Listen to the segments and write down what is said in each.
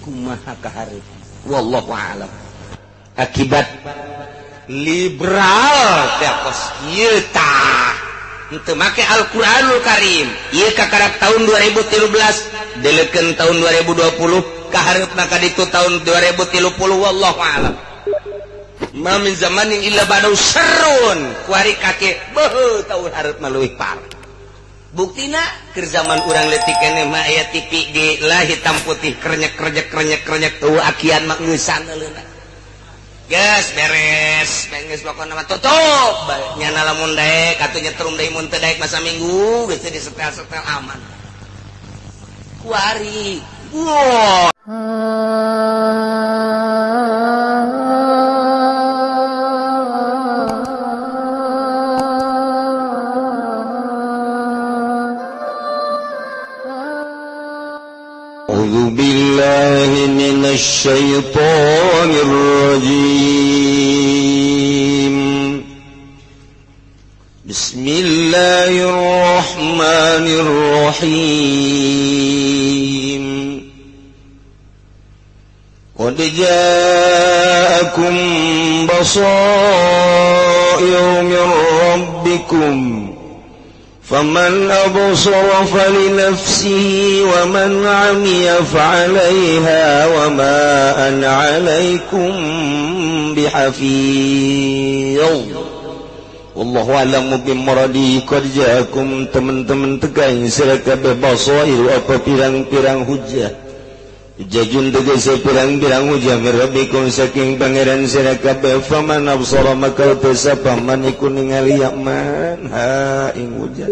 kumaha kaharep wallahu a'lam. Akibat liberal teos ieu tah henteu make Al-Qur'anul Karim ieu kakarap tahun 2013 delekeun tahun 2020 kahareupna ka ditu tahun 2030 wallahu a'lam. Ma min zamanin illa ba'dahu syarrun kuari kake beuh tahun hareupna leuwih parah. Buktina keur zaman urang leutik keneh mah aya TV ge lah hitam putih krenyek tuh akian mah ngeusan euleuna. Geus beres pokona mah tutup nyana lamun daek atuh nyetrum deui mun teu daek masa minggu geus disetel-setel aman. Kuari. Wow. Minasyaitonir rajim. Bismillahirrahmanirrahim. Qad ja'akum basairu min rabbikum فمن أبصر فلنفسه ومن عمي فعليها وما أنا عليكم بحفيظ والله أعلم بمرادih. Qad ja'akum teman-teman tegai sira kabeh basair apa pirang-pirang hujjah jajun tegese pirang-pirang hujjah min rabbikum saking pangeran sira kabeh. Faman absara maka tasapa man iku ningali yaman ha ing hujjah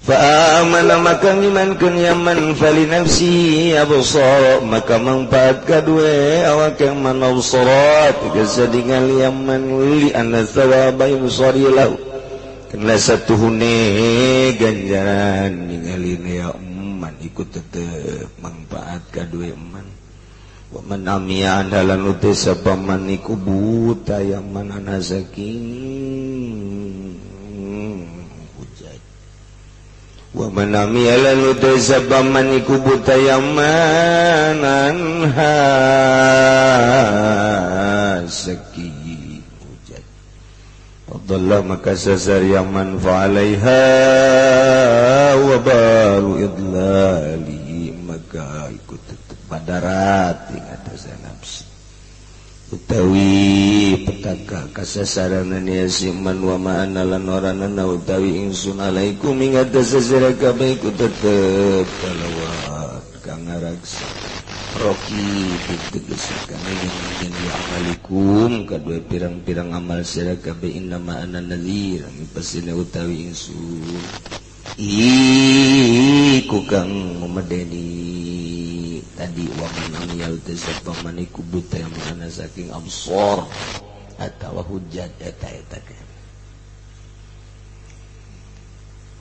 fa amana maka ngimankeun yaman fali nafsi absara maka manfaat kadue awak yang man absara tegese ningali yaman li anna thawaba yusari lahu kana satuhune ganjaran ningali yaman ikut tetep manfaat kadue eman. Wa man amiya andalan uti sapaman iku buta yaman ana saking hujat. Wa man amiya lan uti sapaman iku buta yaman anha saking hujat. Fadallah maka sasar yaman fa'alaiha wa baru idlali maka ikut tetap padarat ing atas nafsu utawi petaka kasasaran ya siman wa ma'ana lan oranana utawi ingsun alaikum ing atas sira kabeh ikut tetep kalawat kang ngaraksa roki ditegeskan ingin amalikum kadua pirang-pirang amal sira kabeh innama ana nadhir pasine utawi ingsun iku kang memedeni tadi wa man amiyal tasabbaman iku buta yang mana saking absor atawa hujjat eta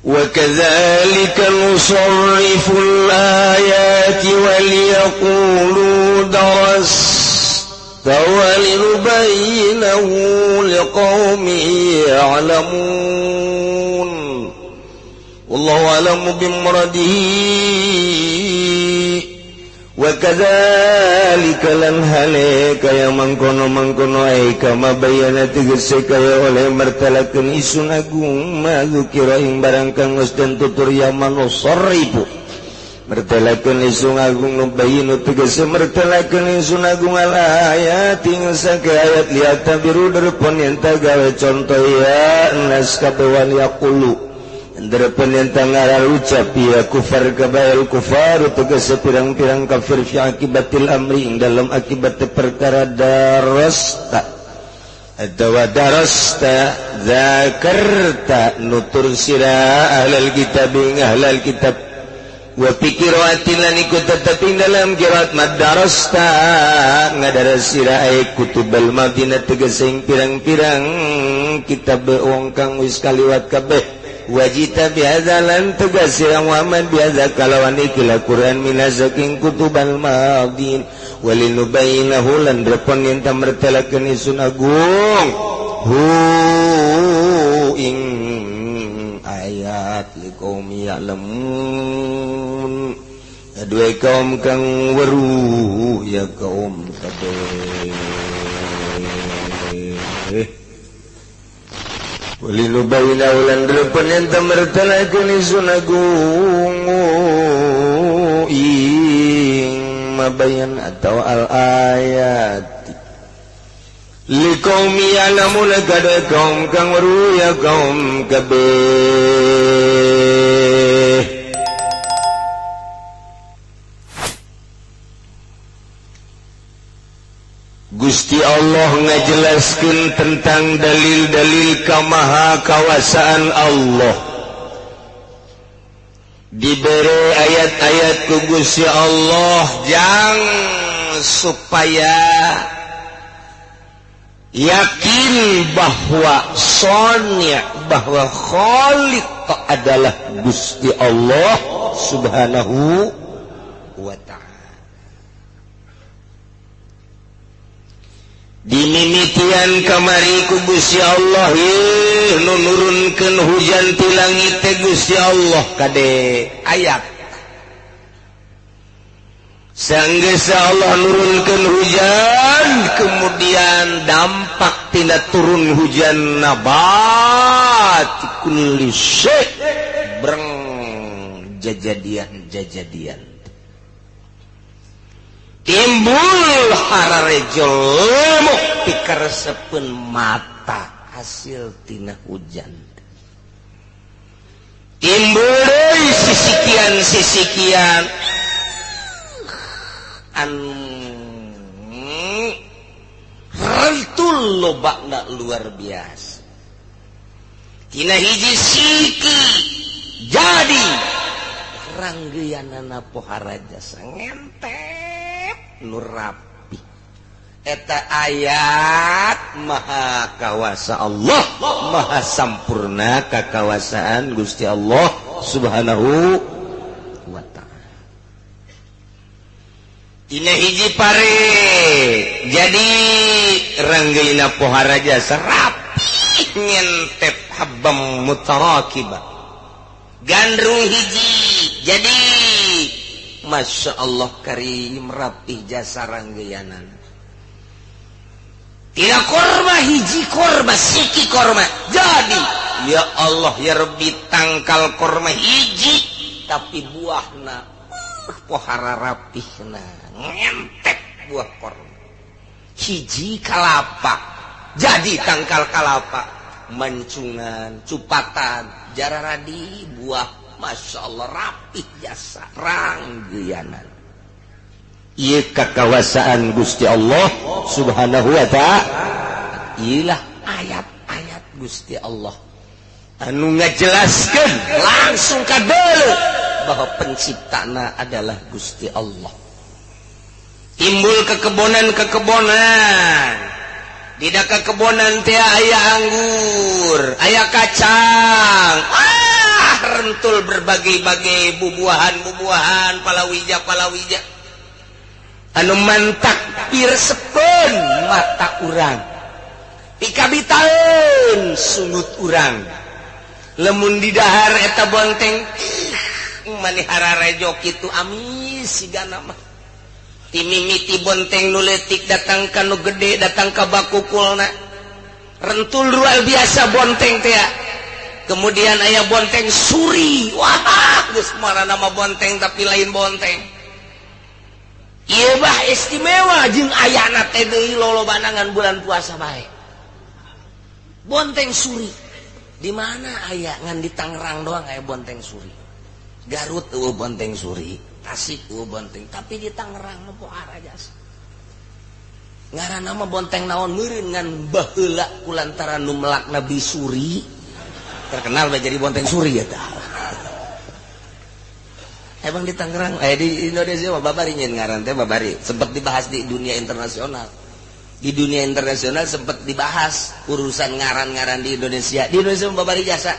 wa kadzalika nusarriful ayati wal yaqulu daras tawalinubayyinahu liqaumin ya'lamun wallahu a'lamu bimuradihi. Wa kadzalika lan hale kaya mangkono ai kama bayana tegese kaya oleh mertalakeun isun agung madzukira ing barang kang geus den tutur yaman usribu mertalakeun isun agung nubayinu tegese mertalakeun isun agung al ayat ing saka ayat lihat biru derpon yen gawe contoh ya nas kabewan yaqulu Darapan yang tangaral ucap ya kufar kabail kufar tegese pirang-pirang kafir fi akibatil amri dalam akibat perkara darasta atau darasta zakarta nutur sira ahlal kitab ing ahlal kitab wa pikiratin lan ikut tetapi dalam kirat madarasta ngadaras sira ay kutubal madinah tegese pirang-pirang kitab wong kang wis kaliwat kabeh wajita biadzalan tegas yang waman biadza kalawan ikilah Quran minazaking kutubal madin walinubayinahu lan repon yang tamertelakeun isun agung hu ing ayat liqaumi ya'lamun dua kaum kang weruh ya kaum kabeh walinu baina ulan delapan yang tamertalakan isun agung ing mabayan atau al-ayat liqaumi ya'lamun kada kaum kang weruh ya kaum kabeh Gusti Allah ngajelaskeun tentang dalil-dalil kamahakawasaan Allah. Diberi ayat-ayat ku Gusti Allah jang supaya yakin bahwa sonya bahwa Khaliq adalah Gusti Allah Subhanahu wa ta'ala. Dimimitian kamari ku Gusti Allah nu nurunkeun hujan ti langit teh Gusti Allah kade ayat sanggeus Allah nurunkeun hujan kemudian dampak tina turun hujan nabat kulli syai breng jajadian timbul hararejol pikaresepeun mata hasil tina hujan timbul deui sisikian anu rentul lobana luar biasa tina hiji siki jadi ranggeyanana pohara jasa ngentep nur rapi eta ayat maha kawasa Allah maha sampurna kakawasaan Gusti Allah Subhanahu wa ta'ala. Tina hiji pare jadi ranggeina pohara jasa rapi ngentep habbam mutarakiba gandrung hiji jadi Masya Allah karim rapih jasa ranggeyanan tidak korma hiji korma siki korma jadi ya Allah ya Rabbi tangkal korma hiji tapi buahna pohara rapihna ngentep buah korma hiji kalapa jadi tangkal kalapa mancungan cupatan jararadi buah Masya Allah rapih jasa ranggeyanan ieu kakawasaan Gusti Allah Subhanahu wa ta'ala. Ilah ayat-ayat Gusti Allah anu ngajelaskeun langsung kadeuleu bahwa penciptana adalah Gusti Allah. Timbul kekebonan dina kekebonan teh aya anggur aya kacang rentul berbagai-bagai bubuahan palawija anu mantak pirsepeun mata urang pikabitaeun sungut urang lemun di dahar eta bonteng manihara rejo kitu amis sigana mah timimiti bonteng nu leutik datang ka nu gede datang ka bakukulna rentul luar biasa bonteng teh. Kemudian aya bonteng suri wah geus marana nama bonteng tapi lain bonteng ieu bah istimewa jeung ayana teh deui lolobana ngan bulan puasa bae bonteng suri di mana aya ngan di Tangerang doang aya bonteng suri Garut eueuh bonteng suri Tasik eueuh bonteng tapi di Tangerang mah pohara jasa ngaranna mah bonteng naon meureun ngan baheula kulantaran nu melak Nabi Suri terkenal jadi bonteng suri ya tah. Emang di Tangerang, di Indonesia mah babari nyen ngaran teh babari. Sempat dibahas di dunia internasional. Di dunia internasional sempat dibahas urusan ngaran-ngaran di Indonesia. Di Indonesia mah babari jasa.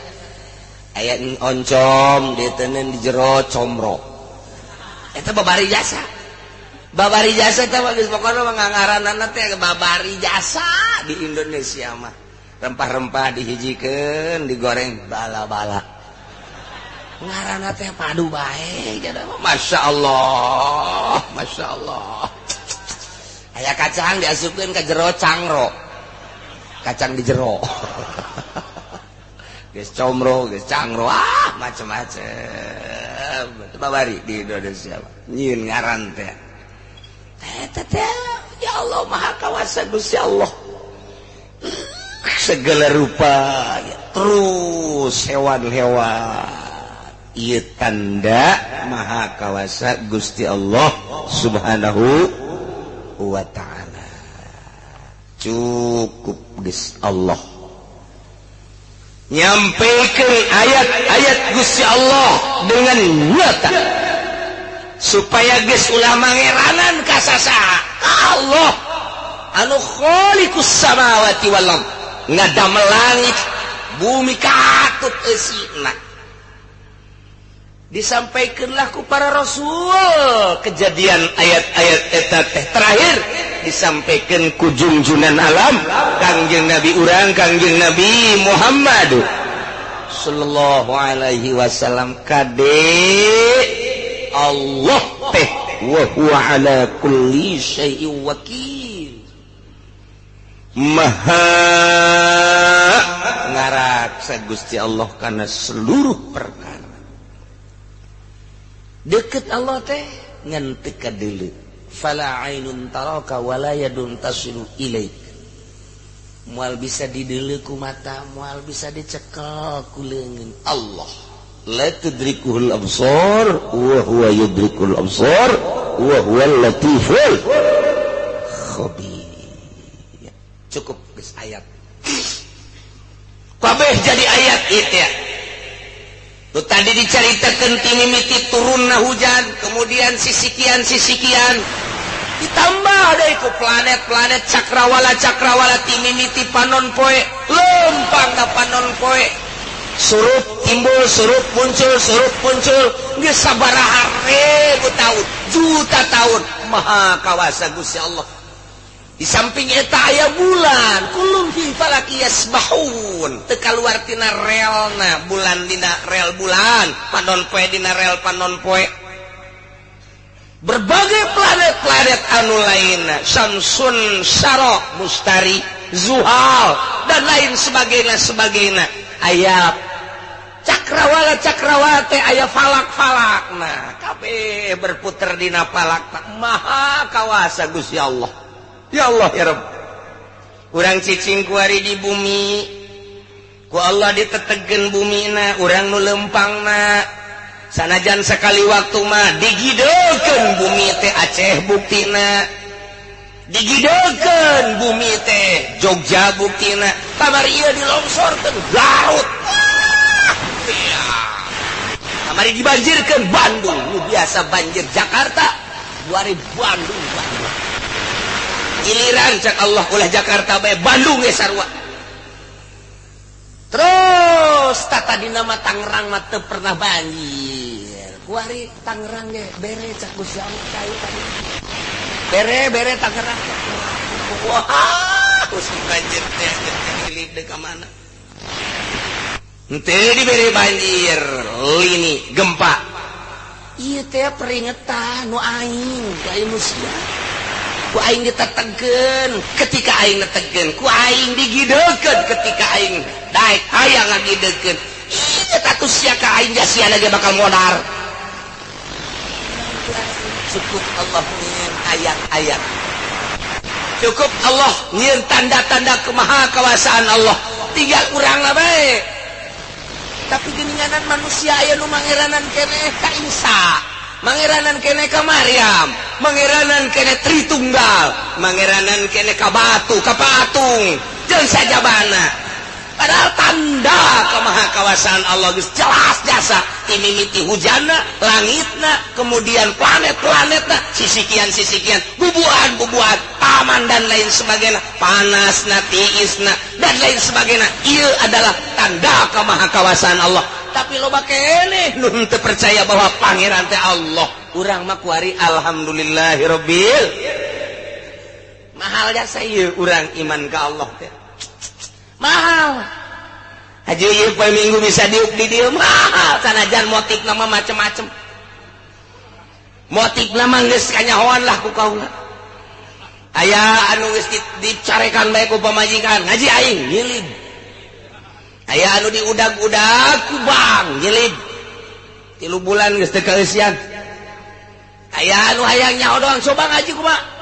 Aya oncom, diteuneun di jero comro. Eta babari jasa. Babari jasa teh geus pokona mah ngaranana teh babari jasa di Indonesia mah. Rempah-rempah dihijikeun digoreng bala-bala ngaranna teh padu bae Masya Allah aya kacang diasupkeun ka jero cangro kacang di jero geus comro geus cangro macam-macam babari di Indonesia nyieun ngaran teh ya Allah maha kawasa Gusti Allah segala rupa ya, terus hewan-hewan ieu tanda maha kawasa Gusti Allah Subhanahu wa ta'ala. Cukup geus Allah nyampaikan ayat-ayat Gusti Allah dengan nyata supaya geus ulah mangeranan ka sasaha Allah anu khaliqus samawati wal ardh ngadamel langit bumi katut eusina disampaikanlah ku para rasul kejadian ayat-ayat eta teh terakhir disampaikan ku junjunan alam Kangjeng Nabi urang Kangjeng Nabi Muhammad sallallahu alaihi wasallam kade Allah teh wa huwa ala kulli syai'in wakil maha ngaraksa Gusti Allah kana seluruh perkara deket Allah teh ngan teu kadeuleu fala ainun taraka wala yadun tasilu ilaik moal bisa dideuleu ku mata moal bisa dicekel ku leungeun Allah la tudrikuhul absar wa huwa yudrikul absar wa huwal latiful khabir cukup geus ayat kabeh jadi ayat itu ya. Tuh tadi diceritakan timimiti turunna hujan, kemudian sisikian ditambah deh ku planet cakrawala timimiti panon poe lempang na panon poe surup timbul surup muncul geus sabaraha ribu tahun juta tahun maha kawasa Gusti Allah. Di samping eta aya bulan kulum fi falaki yasbahun teu kaluar tina relna bulan dina rel bulan panon poe dina rel panon poe berbagai planet anu lainna Samsun Syarok Mustari Zuhal dan lain sebagainya aya cakrawala teh aya falak-falakna kabeh berputer dina falak maha kawasa Gusti Allah. Ya Allah ya Rabb urang cicing kuari di bumi ku Allah ditetegen bumina urang nu lempangna sanajan sekali waktu mah digidekeun bumi teh Aceh buktina digidekeun bumi teh Jogja buktina kamari ieu dilongsorkeun Garut kamari dibanjirkeun Bandung nu biasa banjir Jakarta 2000 Bandung giliran cak Allah ulah Jakarta bae Bandung ge sarua terus tata dina mah Tangerang mah teu pernah banjir kuari Tangerang ge bere cak Gusti Allah kayu tadi bere Tangerang wah geus banjir teh hilip deui ka mana henteu dibere banjir lini gempa ieu teh peringatan nu aing ka manusia ku aing ditetegeun ketika aing netegeun ku aing digidekeun ketika aing daek hayang ngagidekeun ieu tatu sia ka aing jasiana ge bakal modar cukup Allah nyieun ayat-ayat cukup Allah nyieun tanda-tanda kemahakawasaan Allah tinggal urangna bae tapi geuninganan manusia aya nu mangeranan keneh ka Isa mangeranan kene ka Maryam mangeranan kene Tritunggal mangeranan kene ka batu ka patung jeung sajabana padahal tanda kemahakawasaan Allah geus jelas jasa timimiti hujanna langitna kemudian planet-planetna sisikian bubuan taman dan lain sebagainya panasna tiisna dan lain sebagainya ieu adalah tanda kemahakawasaan Allah. Tapi loba keneh nu teu percaya bahwa pangeran teh Allah urang mah kuari alhamdulillahirabbil mahal jasa ieu urang iman ka Allah teh mahal Haji ieu poe Minggu bisa diuk di dieu mah sanajan motif nama macem-macem. Motif nama geus kanyahoan lah ku kaula. Aya anu geus dicarekan bae ku pamajikan, ngaji aing nyilid. Aya anu diudag-udag ku bang nyilid. 3 bulan geus teu kaeusian. Aya anu hayang nyaho doang coba ngaji kumaha.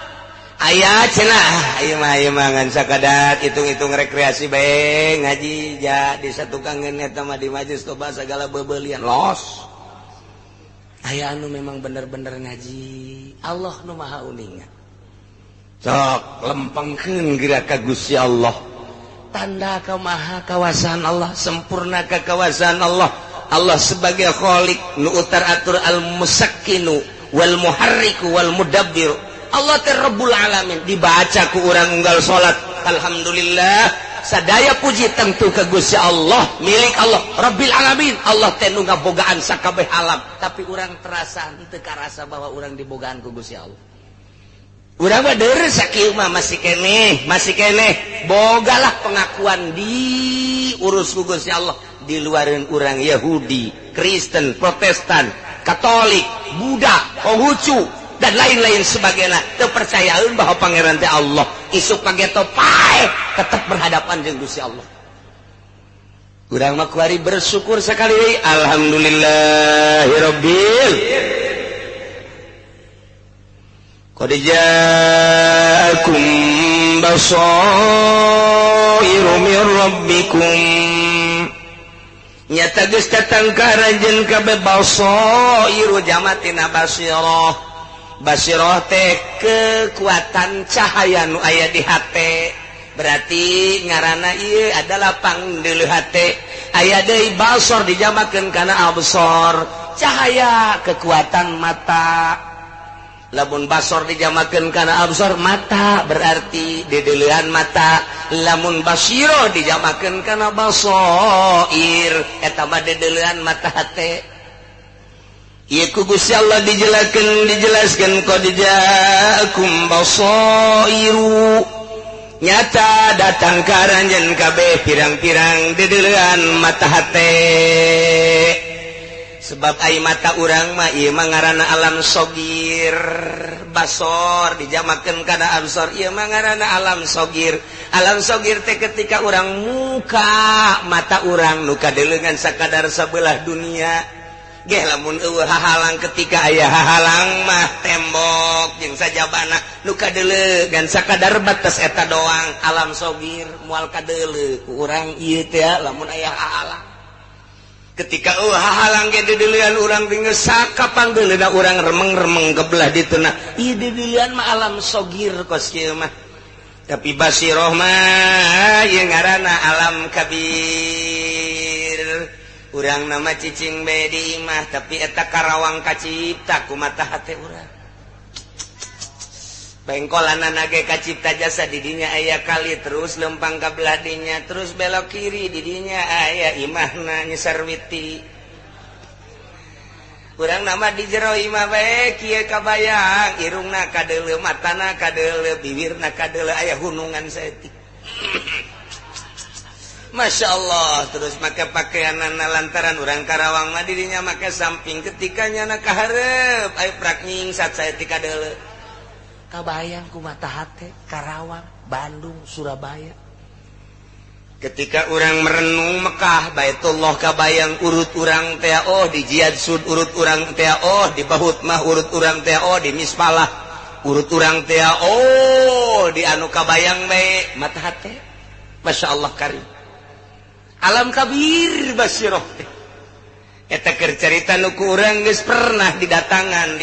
Aya cenah ieu mah ngan sakadar hitung-hitung rekreasi bae ngaji ja di satukangeun eta mah di majelis toba sagala beubeulian los. Aya anu memang bener-bener ngaji Allah nu maha uning. Sok lempengkeun geura ka Gusti Allah. Tanda kamaha kawasan Allah, sempurna kekawasan Allah. Allah sebagai Khaliq nu utar atur al-musakkinu wal muharriku wal mudabbir. Allah teh Rabbul Alamin dibaca ku urang unggal salat alhamdulillah sadaya puji tentu ka Gusti Allah milik Allah Rabbil Alamin. Allah teh nu ngabogaan sakabeh alam tapi urang terasa teu karasa bahwa urang dibogaan ku Gusti Allah. Urang mah deureus sakieu mah masih keneh bogalah pengakuan diurus ku Gusti Allah di luareun urang Yahudi, Kristen, Protestan, Katolik, Buddha, Konghucu dan lain-lain sebagainya kepercayaan bahwa pangeran teh Allah isuk pageto pae tetap berhadapan jeung Gusti Allah. Urang mah kuari bersyukur sekali alhamdulillahirabbil qad ja'akum basairu min rabbikum nyata geus datang ka ranjeun kabeh basairu jamatina basirah. Basirah teh kekuatan cahaya nu aya di hate berarti ngaranna ieu adalah pangdeuleuh hate. Aya deui basor dijamakeun kana absor cahaya kekuatan mata. Lamun basor dijamakeun kana absor mata berarti dedeuleuhan mata. Lamun basiro dijamakeun kana basair eta mah dedeuleuhan mata hate. Ieu ku Gusti Allah dijelaskeun qad ja'akum basairu nyata datang ka ranjeun kabeh pirang-pirang dedeuleuhan mata hate. Sebab ai mata urang mah ieu mah ngaranna alam sogir. Basor dijamakeun kana absor ieu mah ngaranna alam sogir. Alam sogir teh ketika urang muka mata urang nu kadeuleugan sakadar sabelah dunia. Geh lamun eueuh hahalang ketika aya hahalang mah tembok jeung sajabana nu kadeuleugan sakadar batas eta doang alam sogir moal kadeuleuh ku urang ieu teh lamun aya hahalang. Ketika eueuh hahalang ge dedeuleuhan urang geus sakapanggeuleuhna urang remeng-remeng kebelah dituna. Ieu dedeuleuhan mah alam sogir kos kieu mah. Tapi basirah mah ieu ngaranna alam kabir. Urang nama cicing bedi imah tapi eta karawang kacipta ku mata hate urang. Bengkolanana ge kacipta jasa di dinya aya kali terus lempang ka belah dinya terus belok kiri di dinya aya imahna nyesarwiti. Urang nama di jero imah bae kieu kabayang irungna kadeuleuh matana kadeuleuh bibirna kadeuleuh aya hunungan saeutik. Masya Allah terus make pakaianana lantaran urang Karawang mah dirinya make samping ketika nyana kahareup aya prak nyingsat saeutik kadeuleuh. Kabayang ku mata hate Karawang, Bandung, Surabaya. Ketika urang merenung Mekah Baitullah kabayang urut urang teh oh di Jihad Sud urut urang teh oh di Bahut mah urut urang teh oh di Mispalah urut urang teh oh di anu kabayang bae mata hate. Masya Allah karim. Alam kabir basirah eta keur carita nu ku urang geus pernah didatangan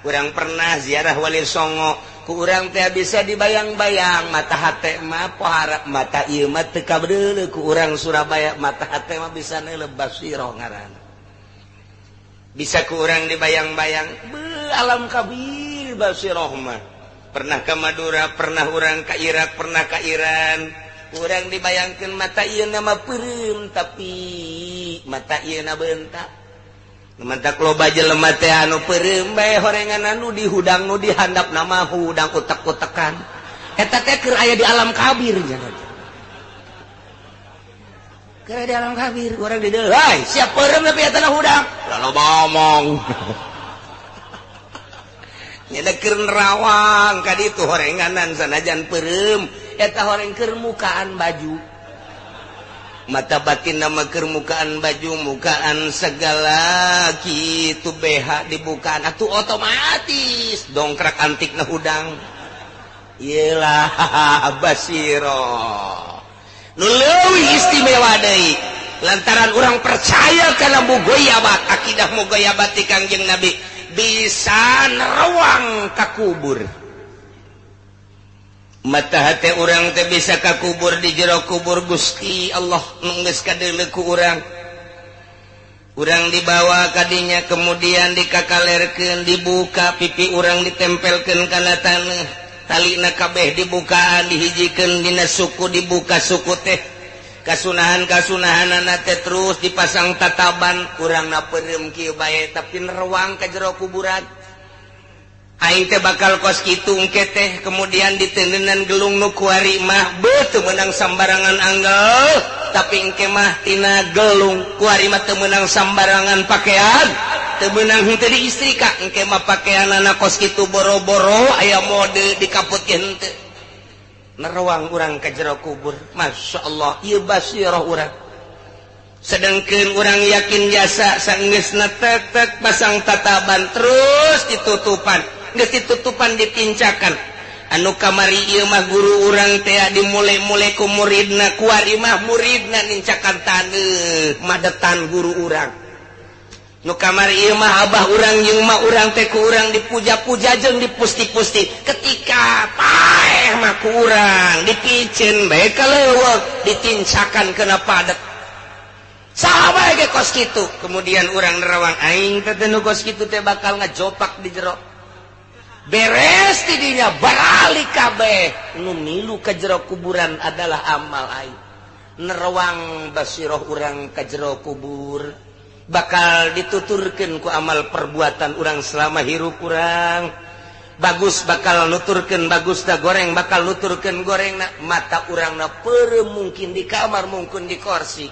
urang pernah ziarah Wali Songo ku urang teh bisa dibayang-bayang mata hate mah pohara mata ieu mah teu kabeuleuh ku urang Surabaya mata hate mah bisa neuleuh basirah ngaranna bisa ku urang dibayang-bayang alam kabir basirah mah pernah ka Madura pernah urang ka Irak pernah ka Iran. Urang dibayangkeun mata ieu nama peureum tapi mata ieu na beuntak. Mata loba jelema teh anu peureum bae horengan anu dihudang nu dihandap nama hudang utek-utekan. Eta teh keur aya di alam kabir nya. karena di alam kabir orang di dalam siap perem tapi tanah hudang lalu ngomong nyedekeun nerawang ka ditu horenganan sanajan perem eta horeng keur mukaan baju mata batin nama keur mukaan baju mukaan segala kitu BH dibukaan atuh otomatis dongkrak antikna hudang iyalah basiro nu leuwih istimewa deui lantaran orang percaya kana mugoyabat akidah mugoyabat ti Kangjeng Nabi bisa nerawang ka kubur mata hate urang teh bisa ka kubur di jero kubur Gusti Allah nu geus kadeuleu ku urang dibawa kadinya kemudian dikakalerkeun dibuka pipi urang ditempelkeun kana taneuh talina kabeh dibukaan dihijikeun dina suku dibuka suku teh kasunahan-kasunahanana teh terus dipasang tataban urangna peureum kieu bae tapi nerawang ka jero kuburan aing teh bakal kos kitu engke teh kemudian diteuneunnan gelung nu kuari mah teu meunang sambarangan anggel tapi engke mah tina gelung kuari mah teu meunang sambarangan pakaian teu meunang henteu diistrika engke mah pakaianana kos kitu boro-boro aya mode dikaputkeun henteu nerawang urang ka jero kubur masyaallah ieu basirah urang sedengkeun urang yakin jasa saenggeusna tek pasang tataban terus ditutupan geus ditutupan dipincakan anu kamari ieu mah guru urang teh dimule-mule ku muridna kuari mah muridna nincakan taneuh madetan guru urang nu kamari ieu mah abah urang jeung mah urang teh ku urang dipuja-puja jeung dipusti-pusti ketika paeh mah ku urang dipiceun bae kaleuweuk ditincakan keuna padet saha ge kos kitu kemudian urang nerawang aing teh nu kos kitu teh bakal ngajopak di jero beres tidinya baralik kabeh nu milu ka jero kuburan adalah amal aing nerawang basirah urang ka jero kubur bakal dituturkeun ku amal perbuatan urang selama hirup urang bagus bakal nuturkeun bagusna goreng bakal nuturkeun gorengna mata urangna peureum mungkin di kamar mungkin di kursi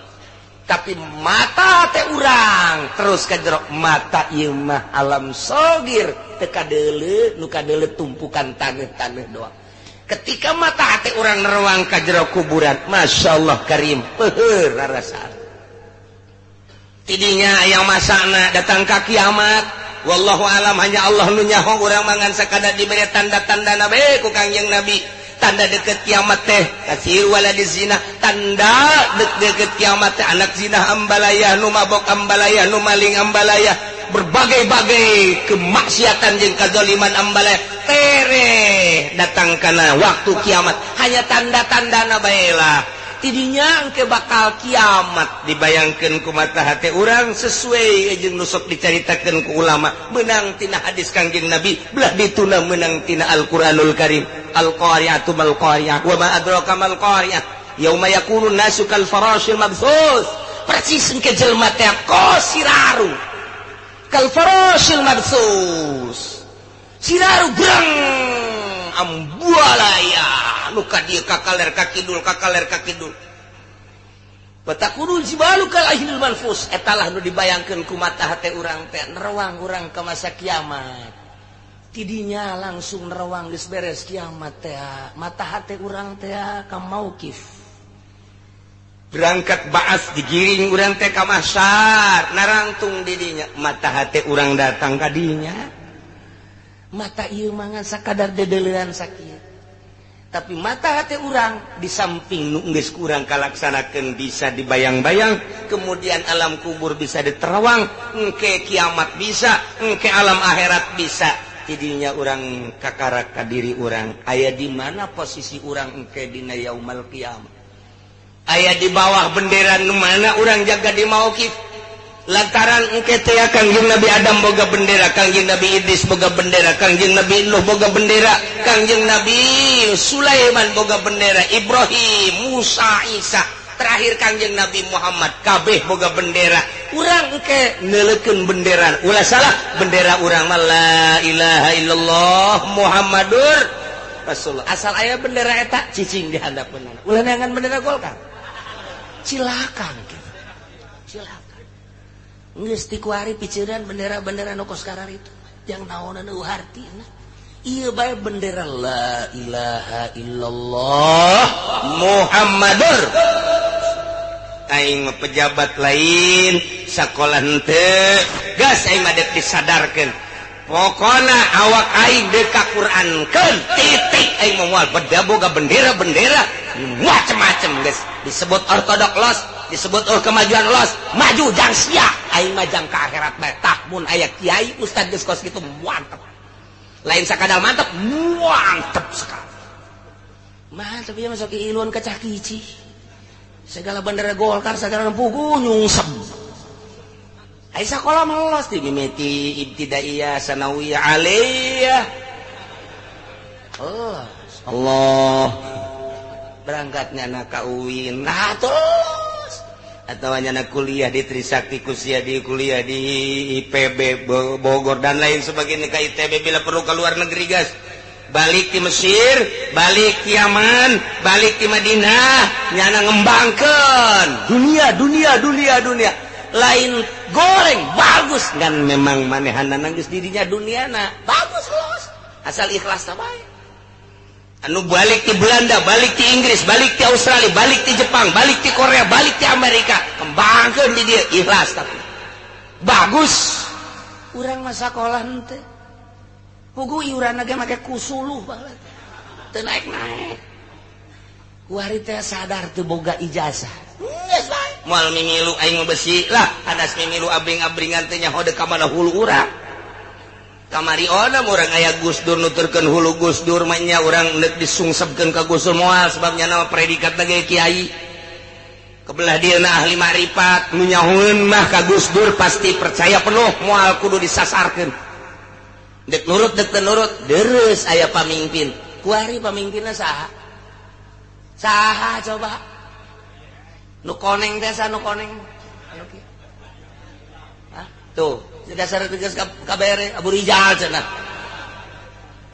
tapi mata teh urang terus ka jero mata ieu mah alam sogir teu kadeuleu nu kadeuleu tumpukan taneuh-taneuh doang ketika mata hate urang nerawang ka jero kuburan masyaallah karim peuheur rarasaan tidinya aya masana datang ka kiamat wallahu alam hanya Allah nu nyaho urang mangan sakadar dibere tanda-tandana bae ku Kangjeng Nabi tanda deket kiamat teh kasir waladiz zina tanda deket kiamat teh anak zina ambalayah nu mabok ambalayah nu maling ambalayah berbagai-bagai kemaksiatan jeung kadzaliman ambalayah tere datang kana waktu kiamat hanya tanda-tandana bae lah tidinya engke bakal kiamat dibayangkeun ku mata hate urang sesuai jeung nu sok dicaritakeun ku ulama meunang tina hadis Kangjeng Nabi belah dituna meunang tina Al-Qur'anul Karim al-qari'atu mal qari'ah wa ma adraka mal qari'ah yauma yakunu nasu kal farashil mabthus persis engke jelema teh kosiraru kal farashil mabthus siraru brang ambualaya nu ka dieu kakaler ka kidul Batakunu jibalu kal ahinul manfus etalah nu dibayangkeun ku mata hate urang teh nerawang urang ka masa kiamat tidinya langsung nerawang geus beres kiamat teh mata hate urang teh ka mauqif berangkat ba'ats digiring urang teh ka mahsyar narangtung di dinya mata hate urang datang ka dinya mata ieu mangan sakadar dedeleuan sakieu tapi mata hati urang di samping nu geus kurang kalaksanakeun bisa dibayang-bayang kemudian alam kubur bisa diterawang engke kiamat bisa engke alam akhirat bisa tidinya urang kakarak ka diri urang aya di mana posisi urang engke dina yaumul qiyamah aya di bawah bendera nu mana urang jaga di mauqif lantaran engke teh Kangjeng Nabi Adam boga bendera Kangjeng Nabi Idris boga bendera Kangjeng Nabi Nuh boga bendera Kangjeng Nabi Sulaiman boga bendera Ibrahim Musa Isa terakhir Kangjeng Nabi Muhammad kabeh boga bendera urang engke neuleukeun bendera ulah salah bendera urang mah la ilaha illallah Muhammadur Rasulullah asal aya bendera eta cicing di handapeunana ulah neangan bendera Golkar silakan gitu. Silakan geus ti kuari piceran bendera-bendera nu kos karar itu yang naonan nu hartina ieu bae bendera la ilaha illallah Muhammadur aing mah pejabat lain sakola henteu gas aing mah dek disadarkeun pokona awak aing dek ka Qurankeun titik aing moal boga bendera-bendera macem-macem geus disebut ortodok los disebut kemajuan los maju jang sia aing mah jang ka akhirat bae tah mun aya kiai ustad geus kos kitu mantep lain sakadal mantep mantep sekali mantep ieu masuk ilun kecah kici segala bendera Golkar segala puguh nyungsep ai sakola melos ti mimiti ibtidaiyah sanawiyah aliyah Allah berangkatnya anak ka UIN nah terus atau anak kuliah di Trisakti kuliah di IPB Bogor dan lain sebagainya ke ITB bila perlu ke luar negeri guys balik di Mesir balik di Yaman balik di Madinah nyana ngembangkan dunia lain goreng bagus kan memang manehana nangis dirinya dunia bagus los asal ikhlas baik anu balik di Belanda, balik di Inggris, balik di Australia, balik di Jepang, balik di Korea, balik di Amerika, kembangkan di dia ikhlas tapi bagus. Urang mah sakolah henteu. Puguh iuran ge make kusuluh banget. Teu naik-naik. Kuari teh sadar teu boga ijazah. Geus bae. Moal mimilu aing mah besi lah, hadas mimilu abring-abringan teh nyaho deuk ka mana hulu urang. Kamari ona orang aya Gus Dur nuturkeun hulu Gus Dur mah nya urang neuk disungsepkeun ka Gus Dur moal sebabnya nama predikat ge kiai kebelah dieuna ahli makrifat nu nyahoeun mah ka Gus Dur pasti percaya penuh moal kudu disasarkeun dek nurut dek teu nurut deres aya pamimpin kuari pamimpinna saha coba nu koneng teh nu koneng anu kieu tuh dasar tegas KBR Abu Rizal cenah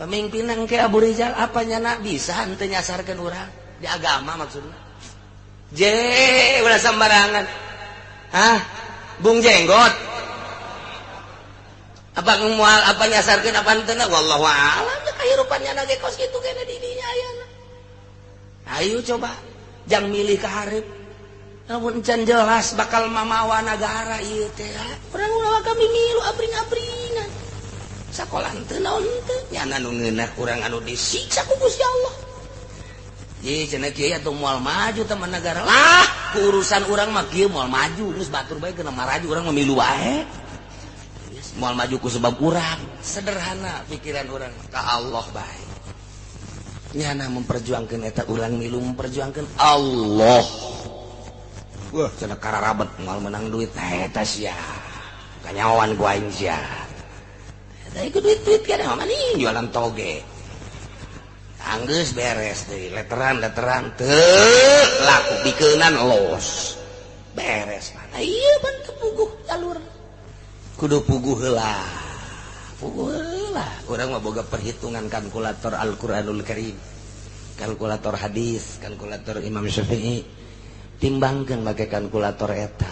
pemimpinan ke Abu Rizal apanya nak bisa henteu nyasarkeun urang di agama maksudnya ulah sembarangan bung jenggot apa moal apa nyasarkeun apa henteu wallahu a'lam ya kahirupannya na ge kos kitu kene di dinya ayeuna ayo coba jang milih ka hareup namun can jelas bakal mamawa negara ieu teh urang ulah kami milu abring-abringan sakola henteu naon henteu nya anu ngeunah urang anu disiksa ku Gusti Allah ye cenah kieu atuh moal maju teman negara lah urusan urang mah kieu moal maju geus batur bae kena maraju urang memilu wae moal maju ku sebab urang sederhana pikiran urang ka Allah bae nyana memperjuangkeun eta urang milu memperjuangkeun Allah. Wah, cenah kararabet moal menang duit eta sia. Kanyawan ku aing sia. Eta ieu duit-duit kana mah nih jualan toge. Anggeus beres deui, leteran teu laku pikeunnan los. Beres mah. Ieu bantu puguh jalur. Kudu puguh heula. Puguh heula. Urang mah boga perhitungan kalkulator Al-Qur'anul Karim. Kalkulator hadis, kalkulator Imam Syafi'i. Timbangkan pakai kalkulator eta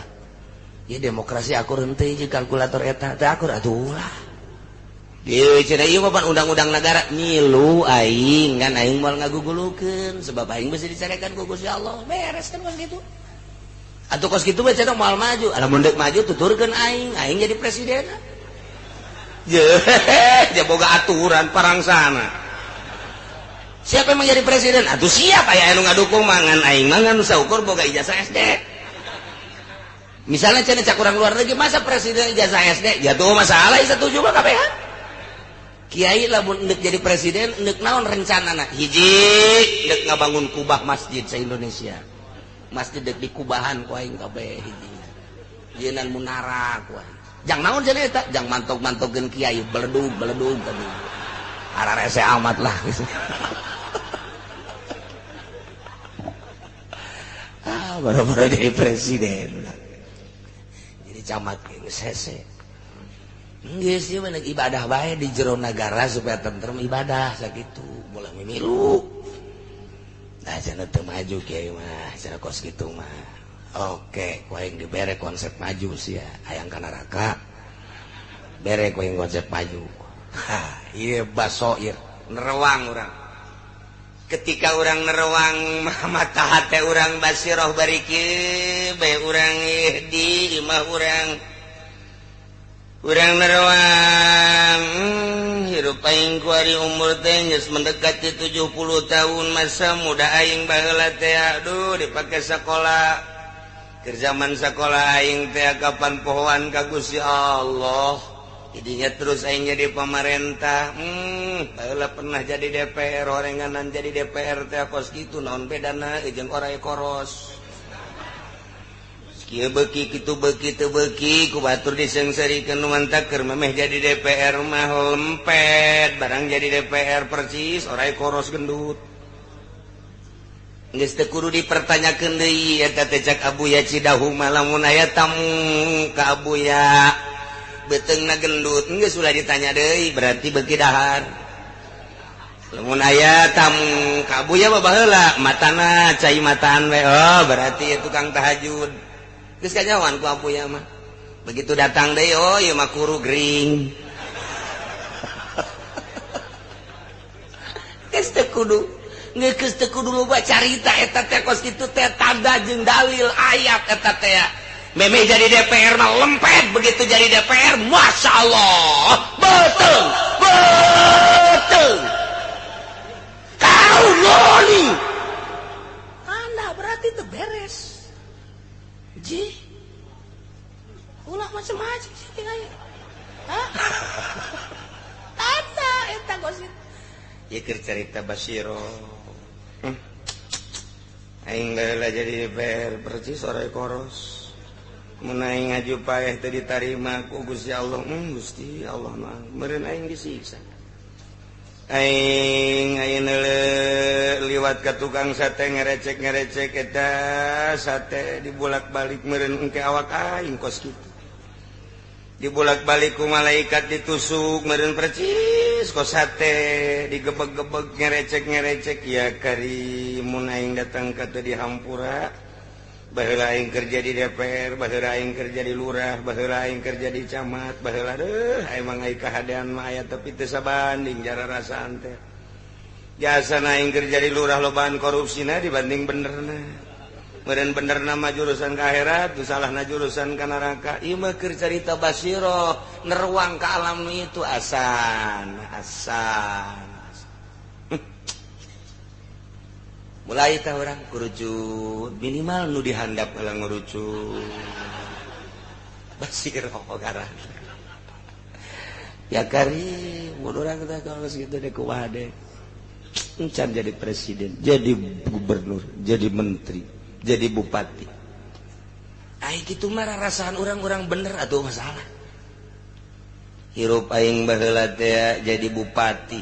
ya demokrasi akur henteu jeung kalkulator eta teh akur atuh ulah ieu cenah ieu mah undang-undang negara ngilu aing kan aing moal ngagugulukeun sebab aing bisa dicarekan ku Gusti Allah beres kan kos kitu atuh kos kitu mah cenah moal maju lamun deuk maju tuturkeun aing jadi presiden je boga aturan parangsana. Siapa yang menjadi presiden? Atuh siapa ya anu ngadukung mangan aing mangan saukur boga ijazah SD. Misalnya cenah cak urang luar negeri masa presiden ijazah SD? Ya tuh masalah setuju mah kabeh. Kiai lamun neuk jadi presiden neuk naon rencanana? Hiji neuk ngabangun kubah masjid se-Indonesia. Masjid deuk dikubahan ku aing kabeh hiji. Yeunnan munara ku aing. Jang naon cenah eta? Jang mantok-mantokkeun kiai beledug tadi. Ararese amat lah gitu. Baru-baru jadi presiden jadi camat gitu sese geus ieu mah ibadah bae di jero nagara supaya tentrem ibadah sakitu boleh mimilu nah cenah teu maju kieu mah cenah kos kitu mah Oke, kuaing dibere konsep maju sih ya, hayang ka neraka. Bere kuaing konsep maju. Ha, ieu baso ieu, nerewang urang. Ketika urang nerewang mata hate urang basiroh bari kieu, bae urang di imah urang nerewang. Hirup aing ku ari umur teh geus mendekati 70 tahun, masa muda aing baheula teh aduh dipake sakola. Zaman sekolah aing teh kapan pohoan ka Gusti Allah. Jadinya terus aing jadi pemerintah. Baheula pernah jadi DPR, orenganan jadi DPR teh kos kitu naon bedana jeung orai koros. Kieu beuki kitu beuki teu beuki ku batur disengsarikeun mantap keur memeh jadi DPR mah lempet, barang jadi DPR persis orai koros gendut. Geus teu kudu dipertanyakeun deui eta teh cak Abuya Cidahu mah lamun aya tamu ka Abuya beteungna gendut geus ulah ditanya deui berarti beuki dahar. Lamun aya tamu ka Abuya mah baheula matana cai mataan we oh berarti tukang tahajud. Geus kanyawan ku Abuya mah. Begitu datang deui oh ieu mah kuru gering. Geus teu kudu ngeus teu kudu loba carita eta teh kos kitu teh tanda jeung dalil ayat eta teh memeh jadi DPR mah lempet begitu jadi DPR Masya Allah betul kau ngoni anda berarti itu beres ji ulah macam-macam sih tinggalnya tanda eta kos kitu ya keur cerita Basiro aing baheula jadi DPR persis orai koros mun aing ngaju paeh teu ditarima ku Gusti Allah Gusti Allah mah meureun aing disiksa aing ayeuna liwat ka tukang sate ngerecek eta sate dibulak-balik meureun engke awak aing kos kitu dibulak-balik ku malaikat ditusuk meureun percis kos sate digebeg-gebeg ngerecek ya kari mun aing datang ka teu dihampura baheula aing kerja di DPR baheula aing kerja di lurah baheula aing kerja di camat baheula deuh emang ai kahadean mah aya tapi teu sabanding jara rasaan teh jasana aing kerja di lurah lobaan korupsina dibanding benerna meureun benerna mah jurusan ka akhirat salahna jurusan ka neraka ieu mah keur carita Basiro nerwang ka alam itu asan mulai tah urang kurucut minimal nu dihandap heula ngurucut Basiro garang ya kari mun urang teh kalau kitu deh kumaha deh encan jadi presiden jadi gubernur jadi menteri jadi bupati aing kitu mah rasaan urang-urang bener atuh masalah hirup aing baheula teh jadi bupati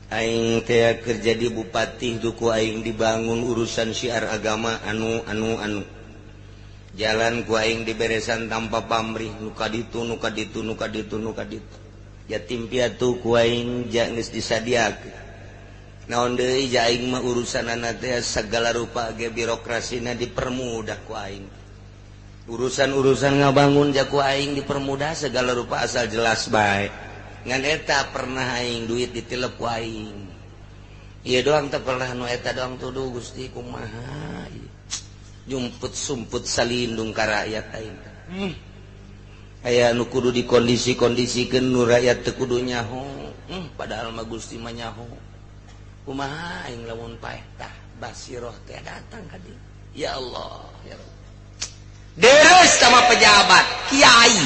aing teh kerja di bupati duku aing dibangun urusan syiar agama anu jalan ku aing diberesan tanpa pamrih nu kaditu yatim piatu ku aing geus disadiakeun naon deui ja aing mah urusanana teh segala rupa ge birokrasina dipermudah ku aing urusan ngabangun ja ku aing dipermudah segala rupa asal jelas bae ngan eta pernah aing duit ditilep ku aing ieu doang teh pernah nu eta doang tuduh Gusti kumaha jumput sumput salindung ka rakyat aing aya nu kudu dikondisi-kondisikeun nu rakyat teu kudu nyaho padahal mah Gusti mah nyaho kumaha aing lamun paeh tah Basiro teh datang ka dieu ya Allah ya Rabb deres sama pejabat kiai